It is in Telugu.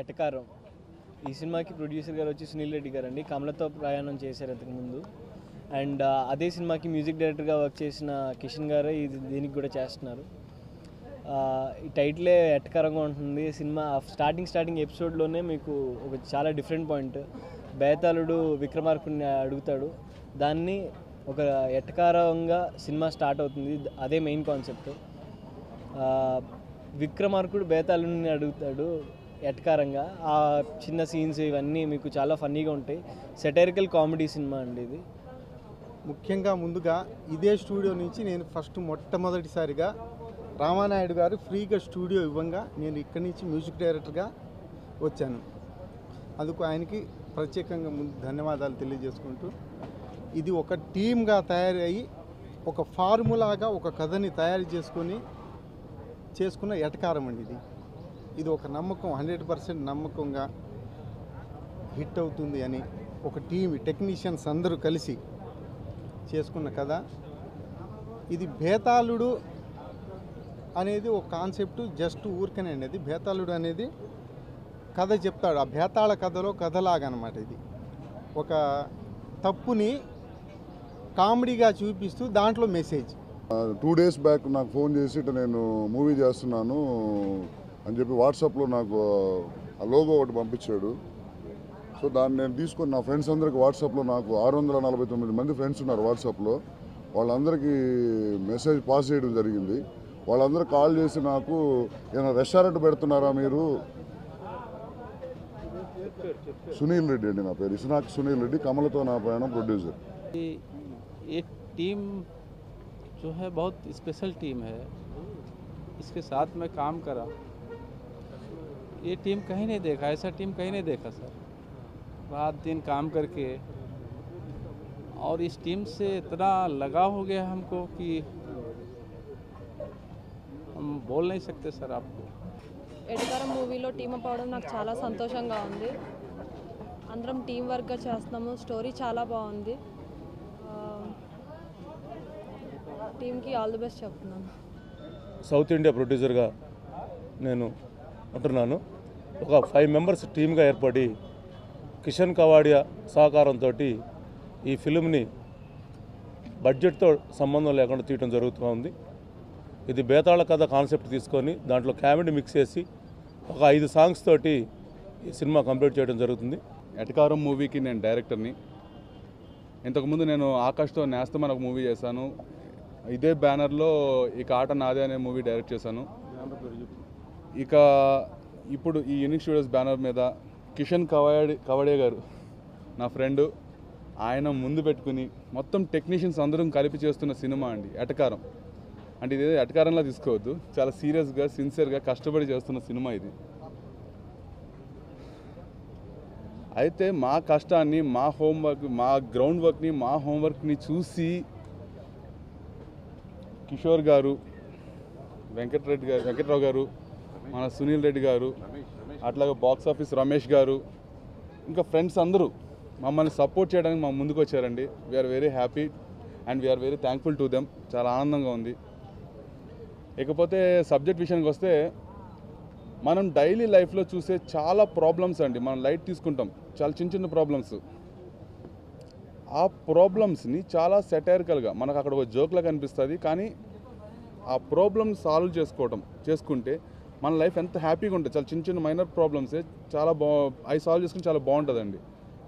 ఎటకారం ఈ సినిమాకి ప్రొడ్యూసర్ గారు వచ్చి సునీల్ రెడ్డి గారు అండి. కమలతో ప్రయాణం చేశారు అంతకు ముందు. అండ్ అదే సినిమాకి మ్యూజిక్ డైరెక్టర్గా వర్క్ చేసిన కిషన్ గారు దీనికి కూడా చేస్తున్నారు. ఈ టైటిలే ఎటకారంగా ఉంటుంది. సినిమా స్టార్టింగ్ ఎపిసోడ్లోనే మీకు ఒక చాలా డిఫరెంట్ పాయింట్. బేతాళుడు విక్రమార్కుడిని అడుగుతాడు, దాన్ని ఒక ఎటకారంగా సినిమా స్టార్ట్ అవుతుంది. అదే మెయిన్ కాన్సెప్ట్. విక్రమార్కుడు బేతాళుడిని అడుగుతాడు ఎటకారంగా. ఆ చిన్న సీన్స్ ఇవన్నీ మీకు చాలా ఫన్నీగా ఉంటాయి. సెటైరికల్ కామెడీ సినిమా అండి ఇది. ముఖ్యంగా ముందుగా ఇదే స్టూడియో నుంచి నేను మొట్టమొదటిసారిగా రామానాయుడు గారు ఫ్రీగా స్టూడియో ఇవ్వంగా నేను ఇక్కడి నుంచి మ్యూజిక్ డైరెక్టర్గా వచ్చాను. అందుకు ఆయనకి ప్రత్యేకంగా ముందు ధన్యవాదాలు తెలియజేసుకుంటూ, ఇది ఒక టీమ్గా తయారయ్యి ఒక ఫార్ములాగా ఒక కథని తయారు చేసుకున్న ఎటకారం అండి ఇది ఒక నమ్మకం, 100% నమ్మకంగా హిట్ అవుతుంది అని ఒక టీమ్ టెక్నీషియన్స్ అందరూ కలిసి చేసుకున్న కథ ఇది. బేతాళుడు అనేది ఒక కాన్సెప్ట్, జస్ట్ ఊరికనే అండి. అది బేతాళుడు అనేది కథ చెప్తాడు. ఆ బేతాళ కథలో కథలాగా అనమాట. ఇది ఒక తప్పుని కామెడీగా చూపిస్తూ దాంట్లో మెసేజ్. 2 days బ్యాక్ నాకు ఫోన్ చేసి నేను మూవీ చేస్తున్నాను అని చెప్పి వాట్సాప్లో నాకు ఆ లోగో ఒకటి పంపించాడు. సో దాన్ని నేను తీసుకొని నా ఫ్రెండ్స్ అందరికి వాట్సాప్లో, నాకు 649 మంది ఫ్రెండ్స్ ఉన్నారు వాట్సాప్లో, వాళ్ళందరికీ మెసేజ్ పాస్ చేయడం జరిగింది. వాళ్ళందరూ కాల్ చేసి నాకు, ఏమైనా రెస్టారెంట్ పెడుతున్నారా మీరు? సునీల్ రెడ్డి అండి నా పేరు, ఇస్నాక్ సునీల్ రెడ్డి, కమలతో నా ప్రయాణం प्रोड्यूसर। ये टीम जो है बहुत स्पेशल टीम है। इसके साथ मैं काम करा, ये टीम कहीं नहीं देखा, ऐसा टीम कहीं नहीं देखा सर। रात दिन काम करके और इस टीम से इतना लगाव हो गया हमको कि हम बोल नहीं सकते सर आपको। ఎటకారం మూవీలో టీమ్ అప్ అవడం నాకు చాలా సంతోషంగా ఉంది. అందరం టీం వర్క్గా చేస్తున్నాము. స్టోరీ చాలా బాగుంది. టీంకి ఆల్ ది బెస్ట్ చెప్తున్నాను. సౌత్ ఇండియా ప్రొడ్యూసర్గా నేను ఉంటున్నాను. ఒక 5 మెంబర్స్ టీమ్గా ఏర్పడి కిషన్ కవాడియా సహకారంతో ఈ ఫిల్మ్ని బడ్జెట్తో సంబంధం లేకుండా తీయడం జరుగుతూ ఉంది. ఇది బేతాళ కథ కాన్సెప్ట్ తీసుకొని దాంట్లో కామెడీ మిక్స్ చేసి ఒక 5 సాంగ్స్ తోటి ఈ సినిమా కంప్లీట్ చేయడం జరుగుతుంది. ఎటకారం మూవీకి నేను డైరెక్టర్ని. ఇంతకుముందు నేను ఆకాష్తో నేస్తం అనే ఒక మూవీ చేశాను. ఇదే బ్యానర్లో ఇక ఆట నాదే అనే మూవీ డైరెక్ట్ చేశాను. ఇక ఇప్పుడు ఈ యూనిక్ స్టూడియోస్ బ్యానర్ మీద కిషన్ కవాడియా గారు నా ఫ్రెండు, ఆయన ముందు పెట్టుకుని మొత్తం టెక్నీషియన్స్ అందరం కలిపి చేస్తున్న సినిమా అండి ఎటకారం. అంటే ఇది ఎటకారంలా తీసుకోవద్దు, చాలా సీరియస్గా సిన్సియర్గా కష్టపడి చేస్తున్న సినిమా ఇది. అయితే మా కష్టాన్ని, మా హోంవర్క్, మా గ్రౌండ్ వర్క్ని, మా హోంవర్క్ని చూసి కిషోర్ గారు, వెంకట్రావు గారు, మన సునీల్ రెడ్డి గారు, అట్లాగే బాక్స్ ఆఫీస్ రమేష్ గారు, ఇంకా ఫ్రెండ్స్ అందరూ మమ్మల్ని సపోర్ట్ చేయడానికి మా ముందుకు వచ్చారండి. We are very happy and we are very thankful to them. చాలా ఆనందంగా ఉంది. ఇకపోతే సబ్జెక్ట్ విషయానికి వస్తే, మనం డైలీ లైఫ్లో చూసే చాలా ప్రాబ్లమ్స్ అండి, మనం లైట్ తీసుకుంటాం, చాలా చిన్న చిన్న ప్రాబ్లమ్స్. ఆ ప్రాబ్లమ్స్ని చాలా సెటైరికల్గా మనకు అక్కడ ఒక జోక్లా కనిపిస్తుంది, కానీ ఆ ప్రాబ్లమ్ సాల్వ్ చేసుకుంటే మన లైఫ్ ఎంత హ్యాపీగా ఉంటుంది. చాలా చిన్న చిన్న మైనర్ ప్రాబ్లమ్సే చాలా అవి సాల్వ్ చేసుకుని చాలా బాగుంటుందండి.